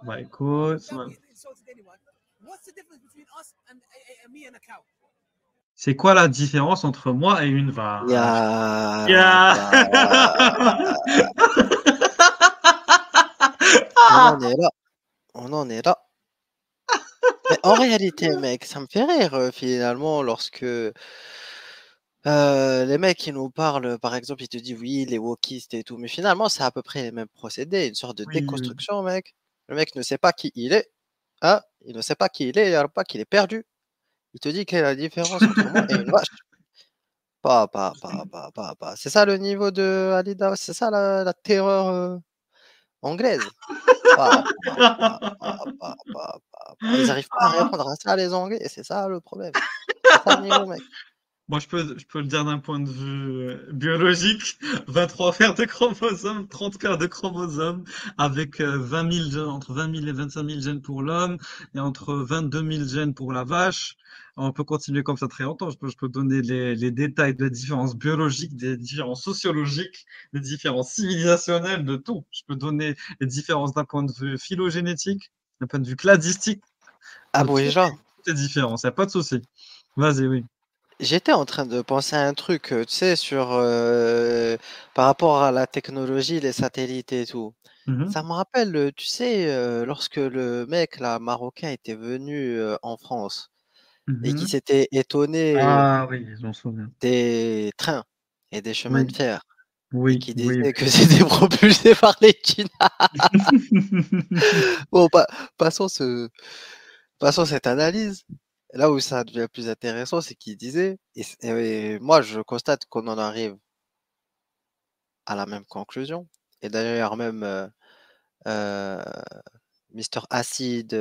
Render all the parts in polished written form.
Bah écoute, c'est quoi la différence entre moi et une vache? Ya, Yeah. on en est là. On en est là. Mais en réalité, mec, ça me fait rire finalement lorsque les mecs ils nous parlent, par exemple, ils te disent oui, les wokistes et tout, mais finalement c'est à peu près les mêmes procédés, une sorte de Oui, oui. déconstruction, mec. Le mec ne sait pas qui il est, hein, il ne sait pas qui il est, alors pas qu'il est perdu. Il te dit quelle est la différence entre moi et une vache. Pas. C'est ça le niveau de Alida, c'est ça la terreur anglaise. Pas. Ils arrivent pas à répondre à ça les Anglais, et c'est ça le problème. C'est ça le niveau, mec. Moi, je peux le dire d'un point de vue biologique. 23 paires de chromosomes, 30 paires de chromosomes, avec 20 000 gènes, entre 20 000 et 25 000 gènes pour l'homme, et entre 22 000 gènes pour la vache. On peut continuer comme ça très longtemps. Je peux donner les détails des différences biologiques, des différences sociologiques, des différences civilisationnelles, de tout. Je peux donner les différences d'un point de vue phylogénétique, d'un point de vue cladistique. Ah Toutes déjà, les différences, il n'y a pas de souci. Vas-y, oui. j'étais en train de penser à un truc, tu sais, sur par rapport à la technologie, les satellites et tout. Mhm. Ça me rappelle, tu sais, lorsque le mec là, marocain était venu en France et qui Mhm. s'était étonné Ah oui, je m'en souviens. des trains et des chemins de Oui, fer et oui, qui oui, disait que c'était propulsé par les Chinois. oui. Bon, passons cette analyse. Là où ça devient plus intéressant, c'est qu'il disait, et moi je constate qu'on en arrive à la même conclusion. Et d'ailleurs, même euh, Mister Acid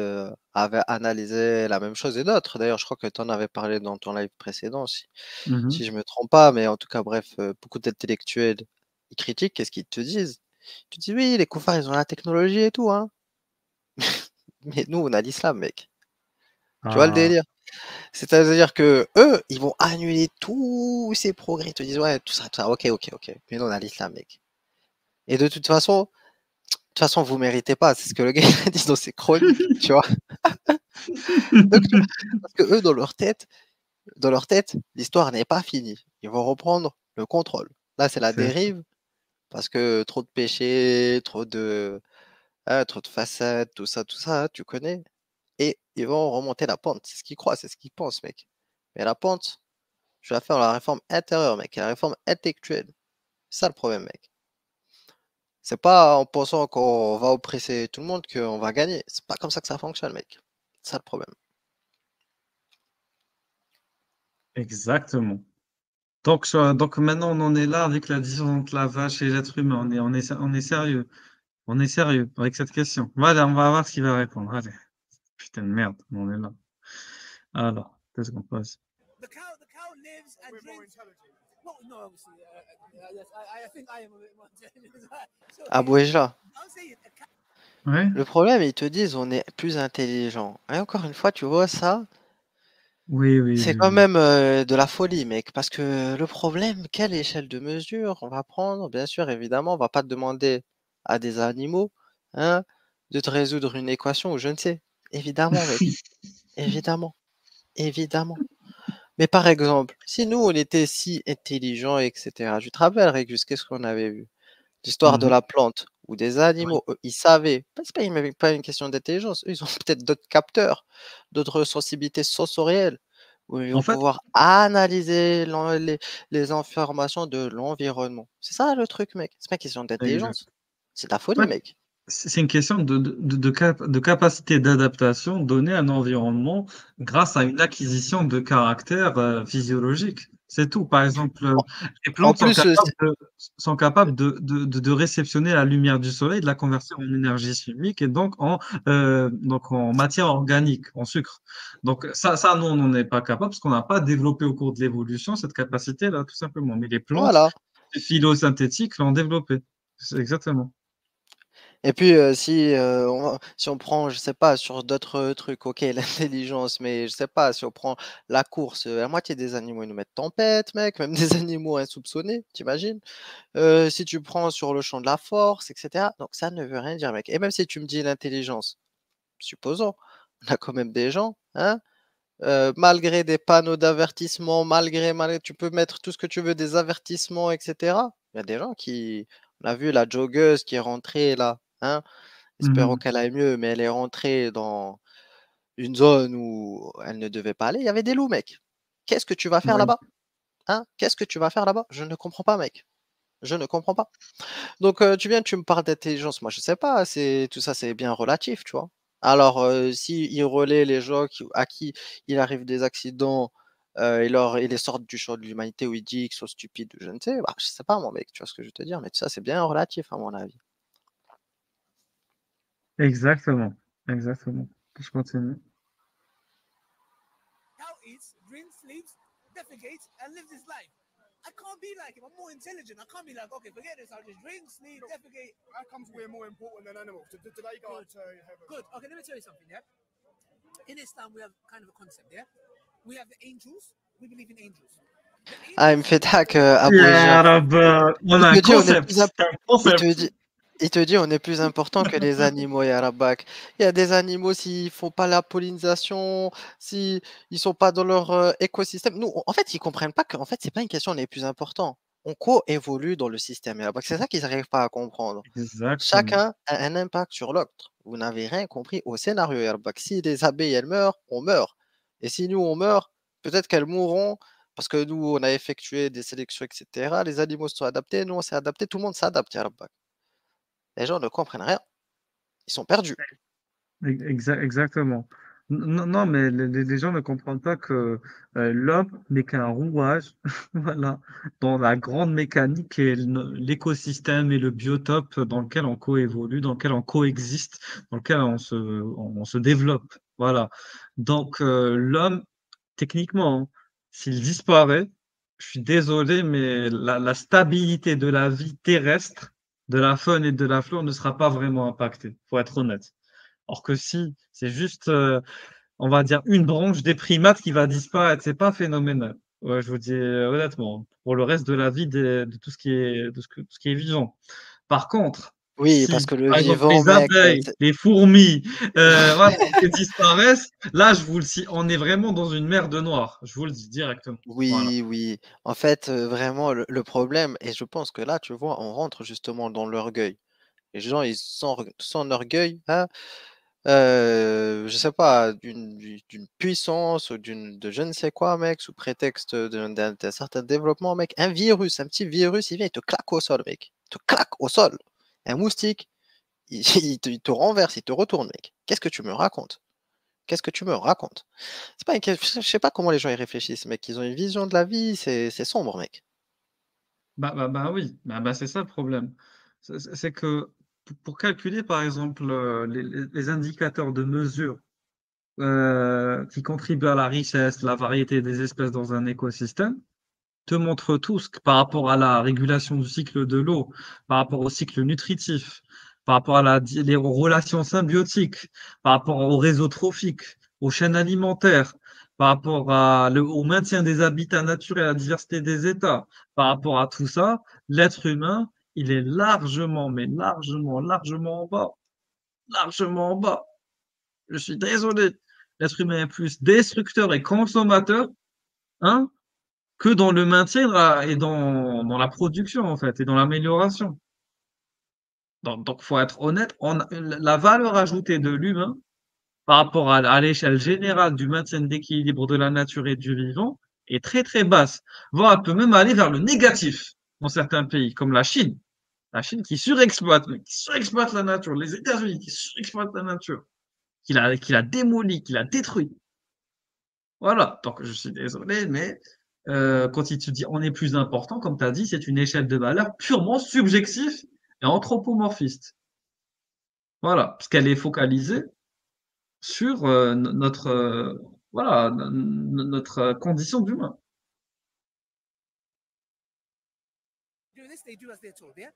avait analysé la même chose et d'autres. D'ailleurs, je crois que tu en avais parlé dans ton live précédent, si Mhm. je me trompe pas. Mais en tout cas, bref, beaucoup d'intellectuels ils critiquent. Qu'est-ce qu'ils te disent? Tu dis oui, les koufars, ils ont la technologie et tout, hein. Mais nous, on a l'islam, mec. Tu vois le Ah, délire? C'est-à-dire que eux, ils vont annuler tous ces progrès. Ils te disent, ouais, tout ça, ok. Mais non, on a l'islam, mec. Et de toute façon, vous méritez pas. C'est ce que le gars il a dit dans ses chroniques, tu vois. Donc, parce que eux, dans leur tête, l'histoire n'est pas finie. Ils vont reprendre le contrôle. Là, c'est la c'est ça. dérive parce que trop de péchés, trop de façades, tout ça, tu connais. Et ils vont remonter la pente. C'est ce qu'ils croient, c'est ce qu'ils pensent, mec. Mais la pente, je vais faire la réforme intérieure, mec, la réforme intellectuelle. C'est ça le problème, mec. C'est pas en pensant qu'on va oppresser tout le monde qu'on va gagner. C'est pas comme ça que ça fonctionne, mec. C'est ça le problème. Exactement. Donc maintenant, on en est là avec la différence entre la vache et l'être humain. On est sérieux. On est sérieux avec cette question. Voilà, on va voir ce qu'il va répondre. Allez. Putain de merde, on est là. Alors, qu'est-ce qu'on passe? Ah, Bouéja. Ouais? Le problème, ils te disent on est plus intelligent. Et encore une fois, tu vois ça, Oui, oui, c'est oui, quand oui. même de la folie, mec. Parce que le problème, quelle échelle de mesure on va prendre? Bien sûr, évidemment, on va pas te demander à des animaux, hein, de te résoudre une équation ou je ne sais. Évidemment, mec. Évidemment. Évidemment. Mais par exemple, si nous, on était si intelligents, etc., tu te rappelles, Régus, qu'est-ce qu'on avait vu? L'histoire de Mhm. la plante ou des Oui. animaux, eux, ils savaient. C'est pas une question d'intelligence. Eux, ils ont peut-être d'autres capteurs, d'autres sensibilités sensorielles, où ils En vont fait, pouvoir analyser les informations de l'environnement. C'est ça le truc, mec. C'est pas une question exact. d'intelligence. C'est de la folie, Ouais, mec. c'est une question de capacité d'adaptation donnée à un environnement grâce à une acquisition de caractère physiologique. C'est tout. Par exemple, En, les en plantes plus, sont capables de réceptionner la lumière du soleil, de la convertir en énergie chimique et donc en matière organique, en sucre. Donc ça, nous, on n'en est pas capable parce qu'on n'a pas développé au cours de l'évolution cette capacité-là, tout simplement. Mais les plantes voilà. phytosynthétiques l'ont développé. C'est exactement. Et puis, si on prend, je sais pas, sur d'autres trucs, ok, l'intelligence, mais je sais pas, si on prend la course, la moitié des animaux, ils nous mettent tempête, mec, même des animaux insoupçonnés, t'imagines? Si tu prends sur le champ de la force, etc. Donc ça ne veut rien dire, mec. Et même si tu me dis l'intelligence, supposons, on a quand même des gens, hein, malgré des panneaux d'avertissement, malgré, tu peux mettre tout ce que tu veux, des avertissements, etc. Il y a des gens qui, on a vu la joggeuse qui est rentrée là, hein, espérons Mhm. qu'elle aille mieux, mais elle est rentrée dans une zone où elle ne devait pas aller. Il y avait des loups, mec. Qu'est-ce que tu vas faire Oui, là-bas? Hein? Qu'est-ce que tu vas faire là-bas? Je ne comprends pas, mec. Je ne comprends pas. Donc, tu me parles d'intelligence. Moi, je sais pas. Tout ça, c'est bien relatif, tu vois. Alors, si il relaie les gens à qui il arrive des accidents, il les sort du champ de l'humanité où il dit qu'ils sont stupides, je ne sais, bah, je sais pas, mon mec. Tu vois ce que je veux te dire? Mais tout ça, c'est bien relatif, à mon avis. exactement. Exactement. Je continue. Cow eats, drinks, sleeps, defecates, and lives his life. I can't be like him. I'm more intelligent. I can't be like, okay, forget this. I'll just drink, sleep, defecate. How comes we're more important than animals? Did they go Good. to heaven? Good. Okay, let me tell you something, yeah? In Islam, we have kind of a concept, yeah? We have the angels. We believe in angels. The Ah, il me angels fait tac, Abou Ya Hijab. Rab, on Il a te un dit, on est concept. plus C'est un Il te concept. dit, il te dit on est plus important que les animaux, ya Rabbak. Il y a des animaux, s'ils font pas la pollinisation, si ils sont pas dans leur écosystème. Nous, en fait, ils comprennent pas qu'en fait, c'est pas une question on est plus important. On co-évolue dans le système, ya Rabbak. C'est ça qu'ils n'arrivent pas à comprendre. Exactement. Chacun a un impact sur l'autre. Vous n'avez rien compris au scénario, ya Rabbak. Si les abeilles, elles meurent, on meurt. Et si nous, on meurt, peut-être qu'elles mourront parce que nous, on a effectué des sélections, etc. Les animaux se sont adaptés, nous, on s'est adapté, tout le monde s'adapte, ya Rabbak. Les gens ne comprennent rien. Ils sont perdus. Exactement. Non, non, mais les gens ne comprennent pas que l'homme n'est qu'un rouage, voilà, dans la grande mécanique et l'écosystème et le biotope dans lequel on coévolue, dans lequel on coexiste, dans lequel on se développe. Voilà. Donc, l'homme, techniquement, hein, s'il disparaît, je suis désolé, mais la stabilité de la vie terrestre, de la faune et de la flore ne sera pas vraiment impactée, faut être honnête. Or que si, c'est juste, on va dire, une branche des primates qui va disparaître, c'est pas phénoménal. Ouais, je vous dis honnêtement, pour le reste de la vie de tout ce qui est, tout ce qui est vivant. Par contre, Oui, parce si, que le par exemple, vivant, les mec, abeilles, les fourmis, voilà, elles disparaissent, là, je vous le dis, on est vraiment dans une mer de noir. Je vous le dis directement. Voilà. oui, oui. En fait, vraiment, le problème, et je pense que là, tu vois, on rentre justement dans l'orgueil. Les gens, ils s'enorgueillent, hein, je sais pas, d'une puissance ou de je ne sais quoi, mec, sous prétexte d'un certain développement, mec. Un virus, un petit virus, il vient, il te claque au sol, mec. Il te claque au sol. Un moustique, il te renverse, il te retourne, mec. Qu'est-ce que tu me racontes? Qu'est-ce que tu me racontes? C'est pas une je sais pas comment les gens y réfléchissent, mec. Ils ont une vision de la vie, c'est sombre, mec. Bah oui, c'est ça le problème. C'est que pour calculer, par exemple, les indicateurs de mesure qui contribuent à la richesse, la variété des espèces dans un écosystème, te montrent tous que par rapport à la régulation du cycle de l'eau, par rapport au cycle nutritif, par rapport à les relations symbiotiques, par rapport au réseau trophique, aux chaînes alimentaires, par rapport au maintien des habitats naturels, à la diversité des États, par rapport à tout ça, l'être humain, il est largement, mais largement, largement en bas, largement en bas. Je suis désolé. L'être humain est plus destructeur et consommateur, hein, que dans le maintien et dans la production, en fait, et dans l'amélioration. Donc, faut être honnête, la valeur ajoutée de l'humain par rapport à l'échelle générale du maintien d'équilibre de la nature et du vivant est très, très basse. Voire, elle peut même aller vers le négatif dans certains pays, comme la Chine. La Chine qui surexploite, mais qui surexploite la nature. Les États-Unis qui surexploitent la nature, qui la démolit, qui la détruit. Voilà, donc je suis désolé, mais quand il te dit on est plus important, comme tu as dit, c'est une échelle de valeur purement subjective et anthropomorphiste. Voilà, parce qu'elle est focalisée sur notre, voilà, notre condition d'humain. Do this, they do as they're told, yeah?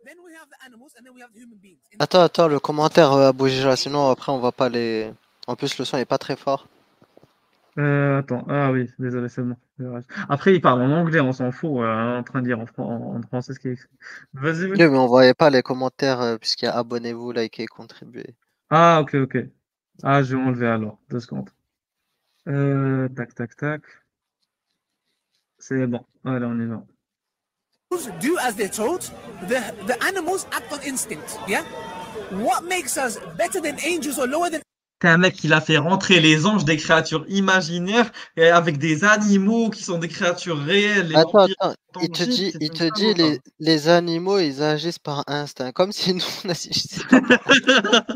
Then we have the animals, and then we have the human beings. Attends, le commentaire à Bougija, sinon après on va pas les. En plus, le son est pas très fort. Attends, ah oui, désolé, c'est bon. Après, il parle en anglais, on s'en fout, en train de dire en français ce qui est écrit. Vas-y, oui. Oui, mais on voyait pas les commentaires puisqu'il y a abonnez-vous, likez, contribuez. Ah, ok. Ah, je vais enlever alors, 2 secondes. Tac. C'est bon, allez, on y va. Do as they're told. The animals act on instinct. Yeah. What makes us better than angels or lower than T'as un mec qui l'a fait rentrer les anges des créatures imaginaires et avec des animaux qui sont des créatures réelles, les Attends, vampires il te dit, c'est il une te dit salope. les animaux, ils agissent par instinct, comme si nous, on agissait pas par instinct.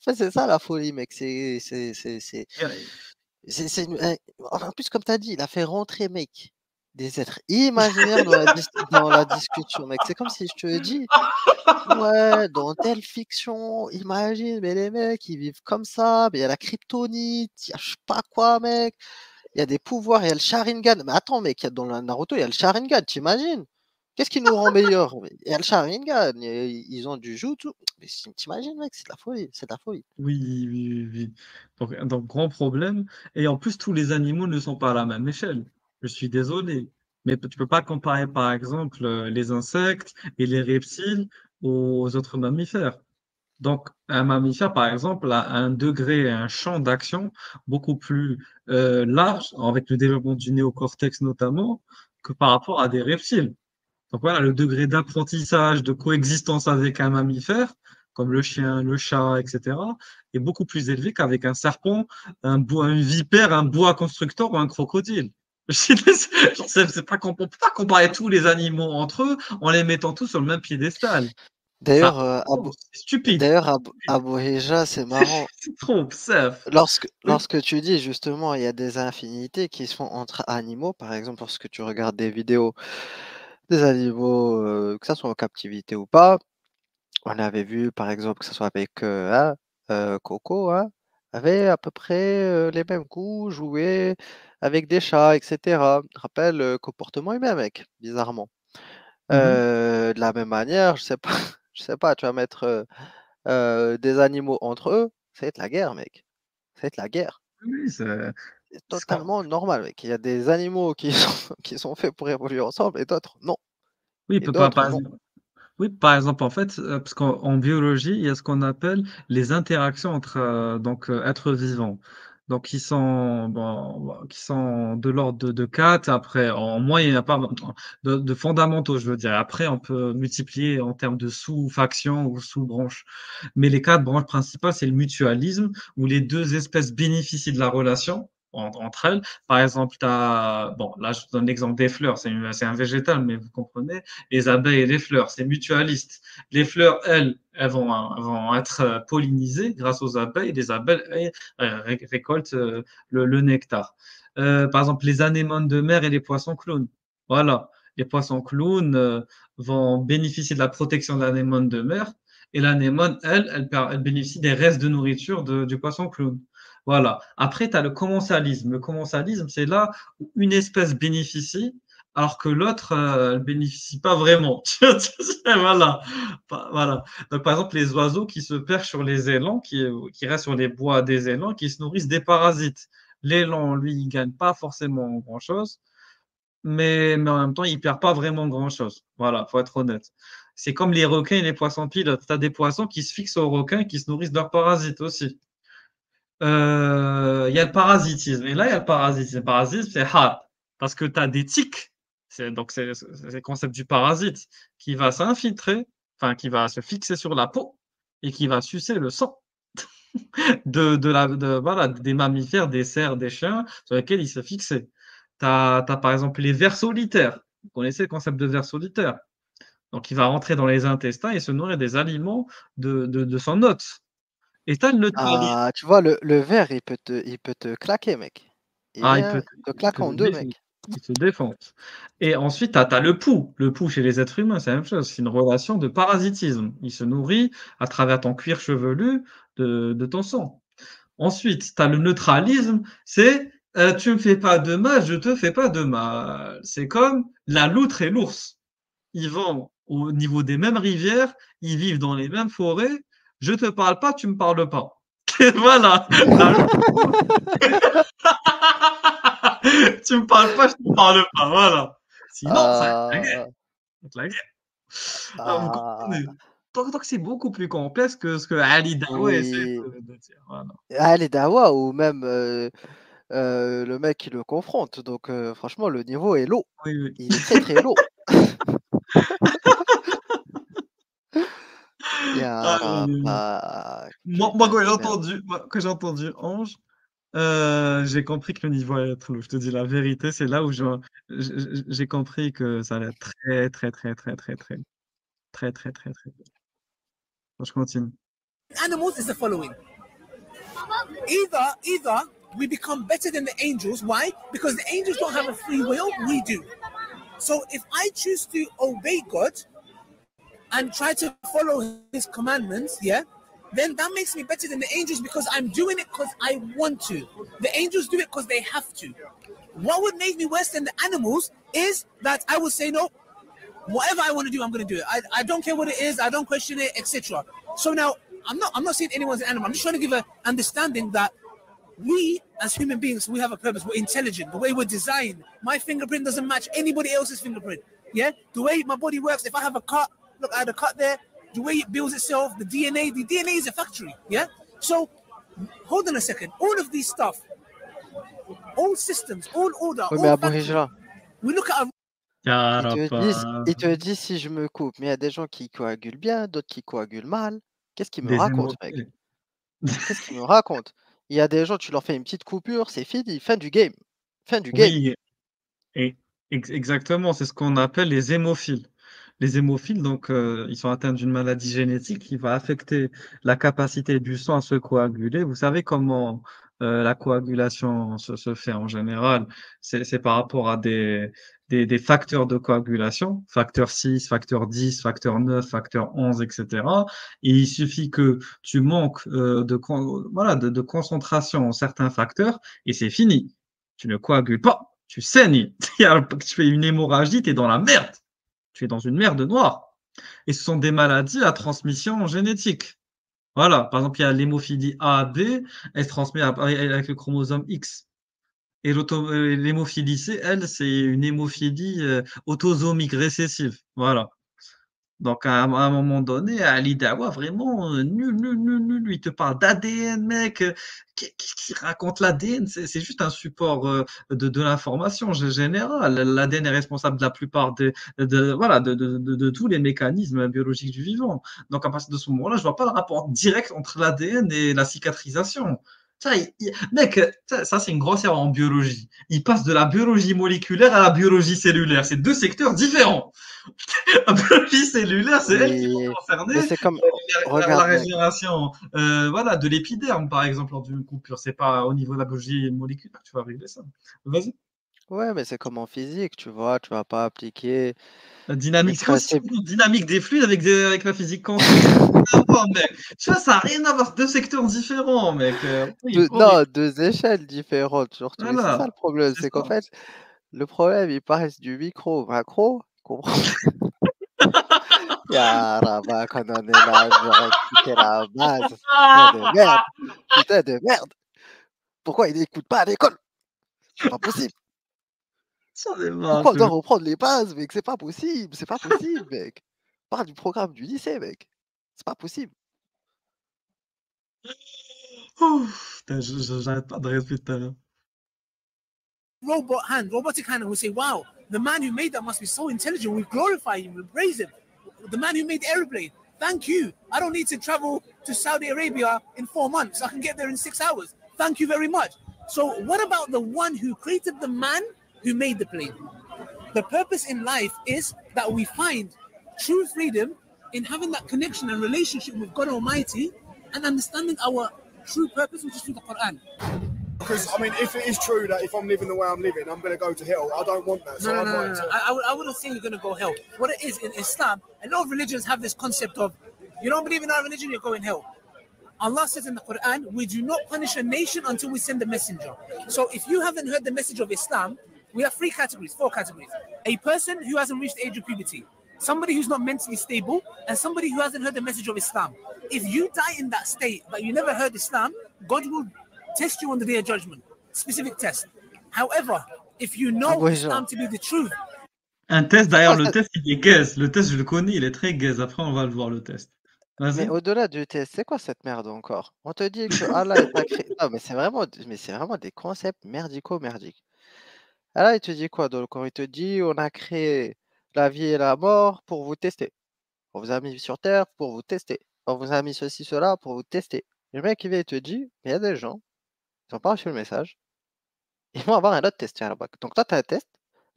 Enfin, c'est ça la folie, mec. En plus, comme tu as dit, il a fait rentrer, mec, des êtres imaginaires dans la discussion, mec. C'est comme si je te dis, ouais, dans telle fiction, imagine, mais les mecs, ils vivent comme ça, mais il y a la kryptonite, il y a je sais pas quoi, mec. Il y a des pouvoirs, il y a le Sharingan. Mais attends, mec, dans le Naruto, il y a le Sharingan, t'imagines? Qu'est-ce qui nous rend meilleurs? Il y a le Sharingan, ils ont du jutsu. Mais t'imagines, mec, c'est de la folie, c'est de la folie. Oui. Donc, grand problème. Et en plus, tous les animaux ne sont pas à la même échelle. Je suis désolé. Mais tu peux pas comparer, par exemple, les insectes et les reptiles aux autres mammifères. Donc, un mammifère, par exemple, a un degré, un champ d'action beaucoup plus large, avec le développement du néocortex notamment, que par rapport à des reptiles. Donc voilà, le degré d'apprentissage, de coexistence avec un mammifère, comme le chien, le chat, etc., est beaucoup plus élevé qu'avec un serpent, une vipère, un boa constrictor ou un crocodile. C'est pas qu'on peut pas comparer tous les animaux entre eux en les mettant tous sur le même piédestal. Ça, D'ailleurs, c'est stupide. à Bohéja, c'est marrant. C'est trop obsèque. Lorsque tu dis justement il y a des infinités qui se font entre animaux, par exemple lorsque tu regardes des vidéos des animaux, que ça soit en captivité ou pas, on avait vu par exemple que ça soit avec Coco, hein, avait à peu près les mêmes goûts, jouait avec des chats, etc. Rappelle comportement humain, mec, bizarrement. Mhm. De la même manière, je sais pas, je sais pas, tu vas mettre des animaux entre eux, ça va être la guerre, mec. Ça va être la guerre. Oui, C'est totalement normal, mec. Il y a des animaux qui sont, qui sont faits pour évoluer ensemble et d'autres non. oui, Et d'autres non. Oui, par exemple, en fait, parce qu'en biologie, il y a ce qu'on appelle les interactions entre êtres vivants. Donc, qui sont de l'ordre de 4. Après, en moins, il n'y a pas de fondamentaux, je veux dire. Après, on peut multiplier en termes de sous-factions ou sous-branches. Mais les 4 branches principales, c'est le mutualisme, où les deux espèces bénéficient de la relation entre elles. Par exemple, bon, là, je vous donne l'exemple des fleurs, c'est un végétal, mais vous comprenez les abeilles et les fleurs, c'est mutualiste. Les fleurs, elles vont être pollinisées grâce aux abeilles. Les abeilles récoltent le nectar. Par exemple, les anémones de mer et les poissons clowns. Voilà, les poissons clowns vont bénéficier de la protection de l'anémone de mer et l'anémone, elle bénéficie des restes de nourriture du poisson clown. Voilà. Après, tu as le commensalisme. Le commensalisme, c'est là où une espèce bénéficie alors que l'autre ne bénéficie pas vraiment. Voilà. Voilà. Donc, par exemple, les oiseaux qui se perchent sur les élans, qui restent sur les bois des élans, qui se nourrissent des parasites. L'élan, lui, il ne gagne pas forcément grand-chose, mais en même temps, il ne perd pas vraiment grand-chose. Voilà, il faut être honnête. C'est comme les requins et les poissons pilotes. Tu as des poissons qui se fixent aux requins qui se nourrissent de leurs parasites aussi. Il y a le parasitisme. Et là, il y a le parasitisme. Le parasitisme, c'est hard. Parce que tu as des tiques. C'est le concept du parasite qui va s'infiltrer, enfin, qui va se fixer sur la peau et qui va sucer le sang voilà, des mammifères, des cerfs, des chiens sur lesquels il se fixait. Tu as, par exemple les vers solitaires. Vous connaissez le concept de vers solitaire. Donc, il va rentrer dans les intestins et se nourrir des aliments de son hôte. Et tu as le neutralisme. Ah, tu vois, le verre, il peut te claquer, mec. Il Ah, vient, il te claque en deux, mec. il se défend. Et ensuite, tu as le pouls. Le pouls chez les êtres humains, c'est la même chose. C'est une relation de parasitisme. Il se nourrit à travers ton cuir chevelu de ton sang. Ensuite, tu as le neutralisme. C'est tu me fais pas de mal, je te fais pas de mal. C'est comme la loutre et l'ours. Ils vont au niveau des mêmes rivières, ils vivent dans les mêmes forêts. Je te parle pas, tu me parles pas. Voilà. Tu me parles pas, je te parle pas. Voilà. Sinon, ça va être la guerre. Ah, Ça va être la guerre. Vous ah, comprenez? Donc c'est beaucoup plus complexe que ce que Ali Dawa essaie oui. de dire. Voilà. Ah, les Dawa ou même le mec qui le confronte. Donc, franchement, le niveau est low. Oui, oui. Il est très très low. Ah, Ya Rabak. moi, Putain de merde. quand j'ai entendu Ange, j'ai compris que le niveau allait être lourd. Je te dis la vérité, c'est là où j'ai compris que ça allait être très, très, très, très, très, très, très, très, très, très. Bon, je continue. Animals is the following. Either we become better than the angels. Why? Because the angels don't have a free will, we do. So if I choose to obey God and try to follow his commandments, yeah, then that makes me better than the angels because I'm doing it because I want to. The angels do it because they have to. What would make me worse than the animals is that I would say, no, whatever I want to do, I'm going to do it. I don't care what it is. I don't question it, etc. So now, I'm not saying anyone's an animal. I'm just trying to give an understanding that we, as human beings, we have a purpose. We're intelligent. The way we're designed. My fingerprint doesn't match anybody else's fingerprint. Yeah? The way my body works, if I have a cut, look, I had a cut there. The way it builds itself, the DNA is a factory. Yeah? So, hold on a second. All of these stuff, all systems, all order, Oui, mais all Abou factory. Hijra, We look at il te dit si je me coupe, mais il y a des gens qui coagulent bien, d'autres qui coagulent mal. Qu'est-ce qu'il me Des raconte, mec? hémophiles. Qu'est-ce qu'il me raconte? Il y a des gens, tu leur fais une petite coupure, c'est fini, fin du game. Fin du game. Oui, et exactement, c'est ce qu'on appelle les hémophiles. Les hémophiles, donc, ils sont atteints d'une maladie génétique qui va affecter la capacité du sang à se coaguler. Vous savez comment la coagulation se fait en général? C'est par rapport à des facteurs de coagulation, facteur 6, facteur 10, facteur 9, facteur 11, etc. Et il suffit que tu manques voilà, de concentration en certains facteurs et c'est fini. Tu ne coagules pas, tu saignes. Tu fais une hémorragie, tu es dans la merde. Tu es dans une merde noire. Et ce sont des maladies à transmission génétique. Voilà. Par exemple, il y a l'hémophilie A, B, elle se transmet avec le chromosome X. Et l'hémophilie C, elle, c'est une hémophilie autosomique récessive. Voilà. Donc, à un moment donné, Ali Dawa, vraiment, nul, nul, nul, nul. Il te parle d'ADN, mec. Qui raconte l'ADN? C'est juste un support de l'information générale. L'ADN est responsable de la plupart voilà, de tous les mécanismes biologiques du vivant. Donc, à partir de ce moment-là, je vois pas le rapport direct entre l'ADN et la cicatrisation. Ça, mec, ça c'est une grosse erreur en biologie. Il passe de la biologie moléculaire à la biologie cellulaire. C'est deux secteurs différents. La biologie cellulaire, c'est elle qui va Mais concerner c'est comme, la regarde, mec. régénération voilà, de l'épiderme, par exemple, lors d'une coupure. C'est pas au niveau de la biologie moléculaire que tu vas régler ça. Vas-y. Ouais, mais c'est comme en physique, tu vois, tu vas pas appliquer La le dynamique, c'est aussi principe. dynamique des fluides avec la physique quantique. Mec. Tu vois, ça n'a rien à voir. C'est deux secteurs différents, mec. Non, deux échelles différentes, surtout. Et c'est ça Voilà. le problème, C'est c'est qu'en ça. fait, le problème, il passe du micro au macro, comprends? Ya Rabak, on en est là, j'aurais quitté la base. Putain de merde, putain de merde. Pourquoi il n'écoute pas à l'école? C'est pas possible. J'en ai marre, Pourquoi on doit reprendre les bases, mec? C'est pas possible, mec. Parle du programme du lycée, mec. C'est pas possible. Putain, j'arrête pas de répéter tout à l'heure. robotic hand, and we say, wow, the man who made that must be so intelligent. We glorify him, we praise him. The man who made the airplane, thank you. I don't need to travel to Saudi Arabia in 4 months. I can get there in 6 hours. Thank you very much. So what about the one who created the man who made the plane? The purpose in life is that we find true freedom in having that connection and relationship with God Almighty and understanding our true purpose, which is through the Quran. Because, I mean, if it is true that if I'm living the way I'm living, I'm going to go to hell, I don't want that. So No. I wouldn't say you're going to go hell. What it is, in Islam, a lot of religions have this concept of, you don't believe in our religion, you're going hell. Allah says in the Quran, we do not punish a nation until we send a messenger. So if you haven't heard the message of Islam, we have 4 categories. A person who hasn't reached the age of puberty. somebody who's not mentally stable, and somebody who hasn't heard the message of Islam. If you die in that state, but you never heard Islam, God will test you on the day of judgment. Specific test. However, if you know Islam to be the truth. Un test, d'ailleurs, le test, il est gaze. Le test, je le connais, il est très gaze. Après, on va le voir, le test. Mais au-delà du test, c'est quoi cette merde encore? On te dit que Allah est créé. Non, mais c'est vraiment des concepts merdiques. Allah, il te dit quoi dans le Coran? Il te dit on a créé la vie et la mort pour vous tester. On vous a mis sur Terre pour vous tester. On vous a mis ceci, cela pour vous tester. Le mec, il vient et te dit, il y a des gens, ils n'ont pas reçu le message. Ils vont avoir un autre test à la bac. Donc toi, tu as un test,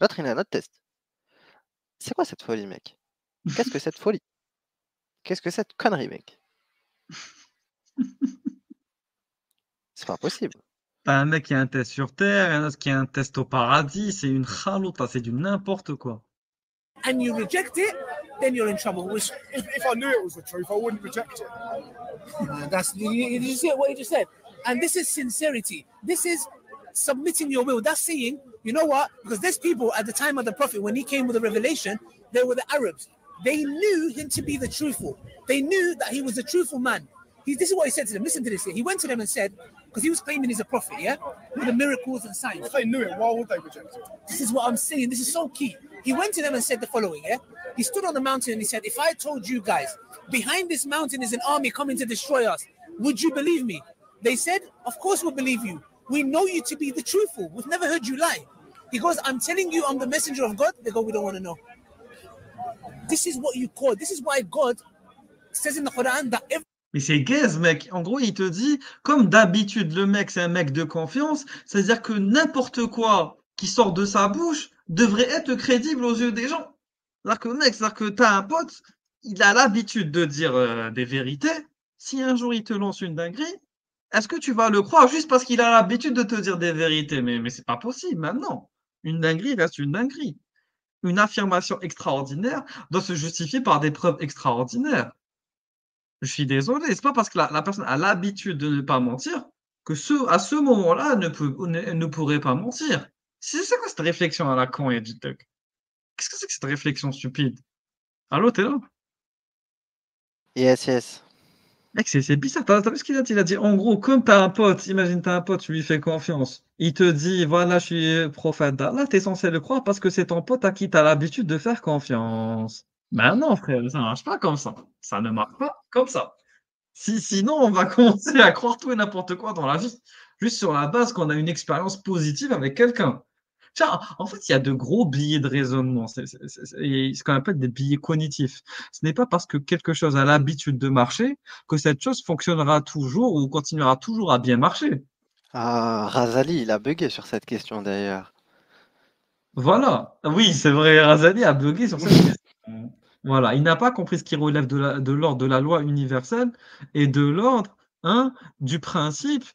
l'autre, il a un autre test. C'est quoi cette folie, mec? Qu'est-ce que cette folie? Qu'est-ce que cette connerie, mec? C'est pas possible. T'as un mec qui a un test sur Terre, un autre qui a un test au paradis, c'est une chalouta, c'est du n'importe quoi. And you reject it, then you're in trouble. Which, if I knew it was the truth, I wouldn't reject it. That's you see what he just said. And this is sincerity. This is submitting your will. That's saying, you know what? Because there's people at the time of the Prophet, when he came with the revelation, they were the Arabs. They knew him to be the truthful. They knew that he was a truthful man. This is what he said to them. Listen to this. He went to them and said, because he was claiming he's a prophet, yeah? With the miracles and signs. If they knew it, why would they reject it? This is what I'm saying. This is so key. He went to them and said the following, yeah? He stood on the mountain and he said, if I told you guys, behind this mountain is an army coming to destroy us, would you believe me? They said, of course we'll believe you. We know you to be the truthful. We've never heard you lie. He goes, I'm telling you I'm the messenger of God. They go, we don't want to know. This is what you call. This is why God says in the Quran that every... Mais c'est gaze, mec. En gros, il te dit, comme d'habitude, le mec, c'est un mec de confiance, c'est-à-dire que n'importe quoi qui sort de sa bouche devrait être crédible aux yeux des gens. C'est-à-dire que, mec, c'est-à-dire que t'as un pote, il a l'habitude de dire des vérités. Si un jour il te lance une dinguerie, est-ce que tu vas le croire juste parce qu'il a l'habitude de te dire des vérités? Mais c'est pas possible, maintenant. Une dinguerie reste une dinguerie. Une affirmation extraordinaire doit se justifier par des preuves extraordinaires. Je suis désolé, c'est pas parce que la personne a l'habitude de ne pas mentir que à ce moment-là, ne pourrait pas mentir. C'est quoi cette réflexion à la con, Editek? Qu'est-ce que c'est que cette réflexion stupide? Allô, t'es là? Yes. Mec, c'est bizarre. T'as vu ce qu'il a dit? Il a dit, en gros, comme t'as un pote, imagine t'as un pote, tu lui fais confiance. Il te dit, voilà, je suis prophète d'Allah, t'es censé le croire parce que c'est ton pote à qui t'as l'habitude de faire confiance. Ben non, frère, ça marche pas comme ça. Ça ne marche pas comme ça. Sinon, on va commencer à croire tout et n'importe quoi dans la vie, juste sur la base qu'on a une expérience positive avec quelqu'un. Tiens, en fait, il y a de gros biais de raisonnement. C'est ce qu'on appelle des biais cognitifs. Ce n'est pas parce que quelque chose a l'habitude de marcher que cette chose fonctionnera toujours ou continuera toujours à bien marcher. Ah, Razali, il a bugué sur cette question d'ailleurs. Voilà. Oui, c'est vrai, Razali a bugué sur cette question. Voilà, il n'a pas compris ce qui relève de l'ordre de la loi universelle et de l'ordre du principe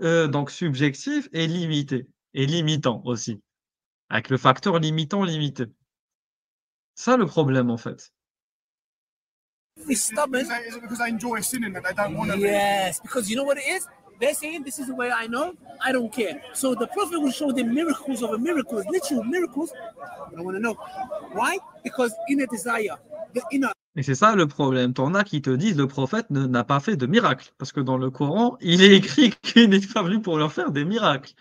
donc subjectif et limité, et limitant aussi, avec le facteur limitant limité. Ça le problème en fait. Stubborn. Is it because they enjoy sinning that they don't want to? Yes, because you know what it is? They're saying this is the way I know, I don't care. So the Prophet will show them miracles over miracles, literal miracles. I don't want to know. Why? Because inner desire, the inner. Et c'est ça le problème. T'en as qui te disent le prophète n'a pas fait de miracle. Parce que dans le Coran, il est écrit qu'il n'est pas venu pour leur faire des miracles.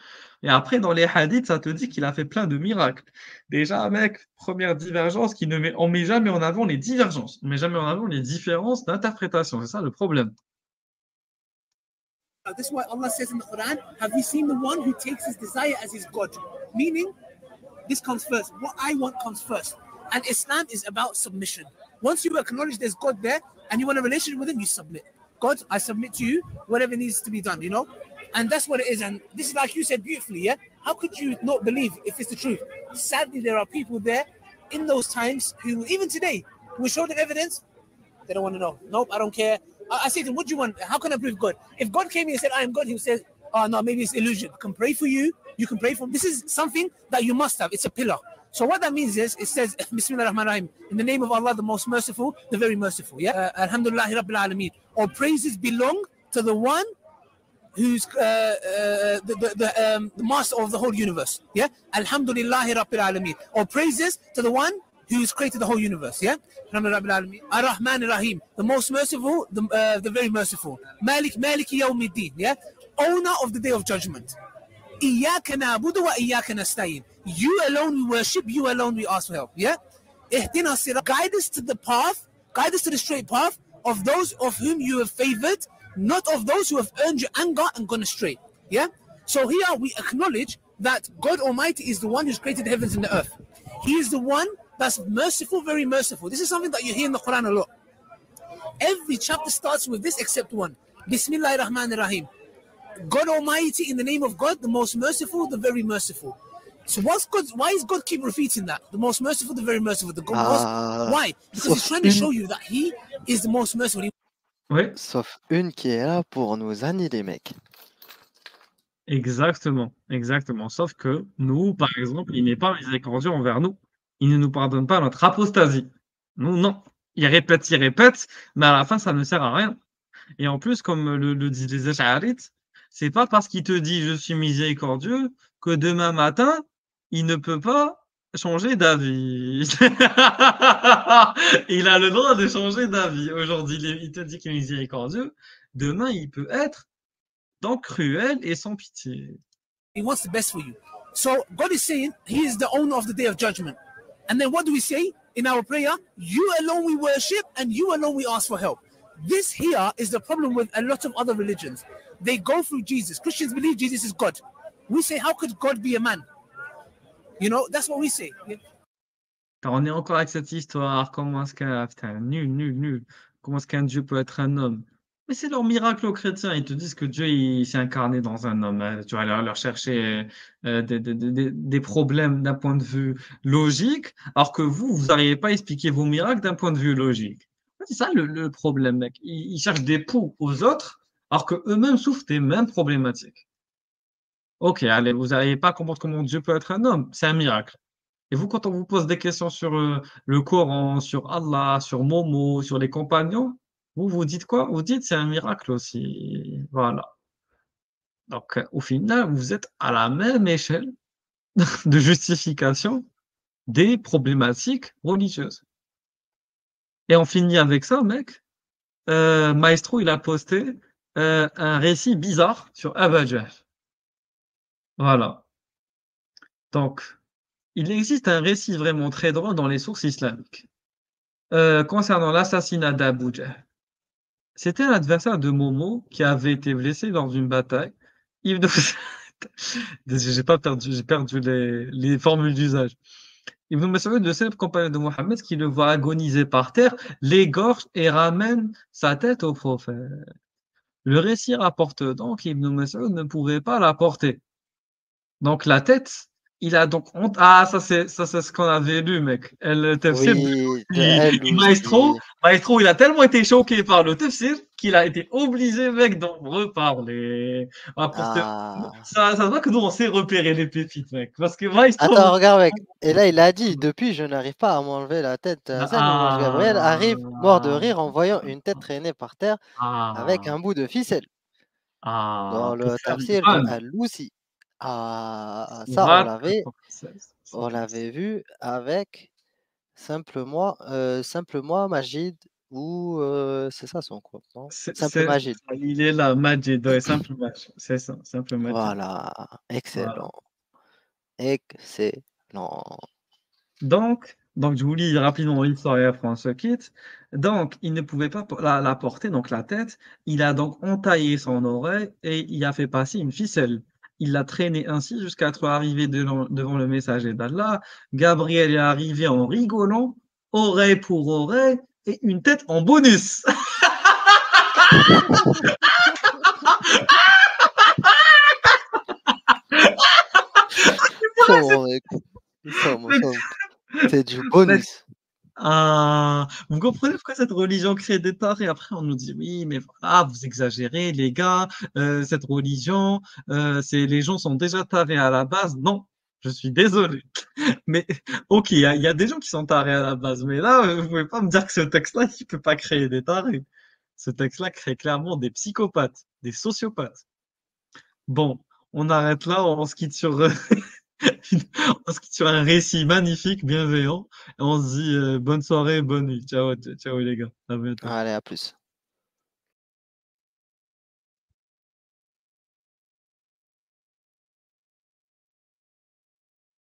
Et après, dans les hadiths, ça te dit qu'il a fait plein de miracles. Déjà, mec, première divergence, on met jamais en avant les divergences. On met jamais en avant les différences d'interprétation. C'est ça le problème. This is why Allah says in the Quran, have you seen the one who takes his desire as his God? Meaning, this comes first. What I want comes first. And Islam is about submission. Once you acknowledge there's God there and you want a relationship with him, you submit. God, I submit to you, whatever needs to be done, you know? And that's what it is. And this is like you said beautifully, yeah? How could you not believe if it's the truth? Sadly, there are people there in those times who, even today, we show them evidence, they don't want to know. Nope, I don't care. I say to them, what do you want? How can I prove God? If God came here and said, I am God, he would say, oh, no, maybe it's illusion. I can pray for you. You can pray for him. This is something that you must have. It's a pillar. So what that means is, it says, Bismillah ar-Rahman ar-Rahim, in the name of Allah, the most merciful, the very merciful. Yeah. Alhamdulillah Rabbil Alameen. All praises belong to the one who's the master of the whole universe. Yeah. Alhamdulillah Rabbil Alameen. All praises to the one who's created the whole universe, yeah? Ar-Rahman Ar-Rahim, the most merciful, the very merciful. Maliki Yawmiddin, yeah? Owner of the day of judgment. Iyyaka na'budu wa iyyaka nasta'in. You alone we worship, you alone we ask for help, yeah? Ihdina sirat, guide us to the path, guide us to the straight path of those of whom you have favored, not of those who have earned your anger and gone astray, yeah? So here we acknowledge that God Almighty is the one who's created the heavens and the earth. He is the one that's merciful, very merciful. This is something that you hear in the Quran a lot. Every chapter starts with this except one. Bismillahir Rahmanir Rahim. God Almighty, in the name of God, the most merciful, the very merciful. So why is God keep repeating that? The most merciful, the very merciful. Why? Because he's trying to show you that he is the most merciful. Oui, Sauf une qui est là pour nous annihiler, mec. exactement, exactement. Sauf que nous, par exemple, il n'est pas miséricordieux envers nous. Il ne nous pardonne pas notre apostasie. Nous, non. Il répète, mais à la fin, ça ne sert à rien. Et en plus, comme le disent les Ash'arites, c'est pas parce qu'il te dit je suis miséricordieux que demain matin, il ne peut pas changer d'avis. Il a le droit de changer d'avis. Aujourd'hui, il te dit qu'il est miséricordieux. Demain, il peut être donc cruel et sans pitié. He wants the best for you. So God is saying he is the owner of the day of judgment. And then what do we say in our prayer? You alone we worship and you alone we ask for help. This here is the problem with a lot of other religions. They go through Jesus. Christians believe Jesus is God. We say, how could God be a man? You know, that's what we say. Yeah? Alors, on est encore avec cette histoire. Comment est-ce qu'un putain, nul. Comment est-ce qu'un Dieu peut être un homme? Mais c'est leur miracle aux chrétiens. Ils te disent que Dieu il s'est incarné dans un homme. Tu vas leur chercher des problèmes d'un point de vue logique, alors que vous n'arrivez pas à expliquer vos miracles d'un point de vue logique. C'est ça le problème, mec. Ils cherchent des poux aux autres, alors qu'eux-mêmes souffrent des mêmes problématiques. Ok, allez, vous n'arrivez pas à comprendre comment Dieu peut être un homme. C'est un miracle. Et vous, quand on vous pose des questions sur le Coran, sur Allah, sur Momo, sur les compagnons, vous dites quoi? Vous dites c'est un miracle aussi. Voilà. Donc, au final, vous êtes à la même échelle de justification des problématiques religieuses. Et on finit avec ça, mec. Maestro, il a posté un récit bizarre sur Abu Jahl. Voilà. Donc, il existe un récit vraiment très drôle dans les sources islamiques concernant l'assassinat d'Abu Jahl. C'était un adversaire de Momo qui avait été blessé dans une bataille. J'ai perdu les formules d'usage. Ibn Mas'ud, le célèbre compagnon de Mohammed, qui le voit agoniser par terre, l'égorge et ramène sa tête au prophète. Le récit rapporte donc qu'Ibn Mas'ud ne pouvait pas la porter. Donc la tête, il a donc honte. Ah, ça c'est ce qu'on avait lu, mec. Le tafsir. Oui, Maestro, il a tellement été choqué par le tafsir qu'il a été obligé, mec, d'en reparler. Ça se voit que nous, on sait repérer les pépites, mec. Parce que Maestro. Attends, regarde, mec. Et là, il a dit depuis, je n'arrive pas à m'enlever la tête. Gabriel arrive, mort de rire, en voyant une tête traîner par terre avec un bout de ficelle. Dans le tafsir de Al-Lousi. Ça, on l'avait vu avec simplement Majid ou c'est ça son compte, non? Simple Majid. Il est là, Majid, ouais, Simple Majid. C'est ça, Simple Majid. Voilà, excellent. Voilà. Excellent. Donc, je vous lis rapidement l'histoire et après on se quitte. Donc, il ne pouvait pas la porter, donc la tête. Il a donc entaillé son oreille et il a fait passer une ficelle. Il l'a traîné ainsi jusqu'à être arrivé devant le messager d'Allah. Gabriel est arrivé en rigolant, oreille pour oreille, et une tête en bonus. C'est du bonus. Vous comprenez pourquoi cette religion crée des tares et après on nous dit oui mais voilà vous exagérez les gars, cette religion les gens sont déjà tarés à la base. Non, je suis désolé mais ok il y a des gens qui sont tarés à la base mais là vous pouvez pas me dire que ce texte-là il peut pas créer des tarés. Ce texte-là crée clairement des psychopathes, des sociopathes. Bon, on arrête là, on se quitte sur On se quitte sur un récit magnifique, bienveillant, et on se dit bonne soirée, bonne nuit. Ciao, ciao les gars, à bientôt. Allez, à plus.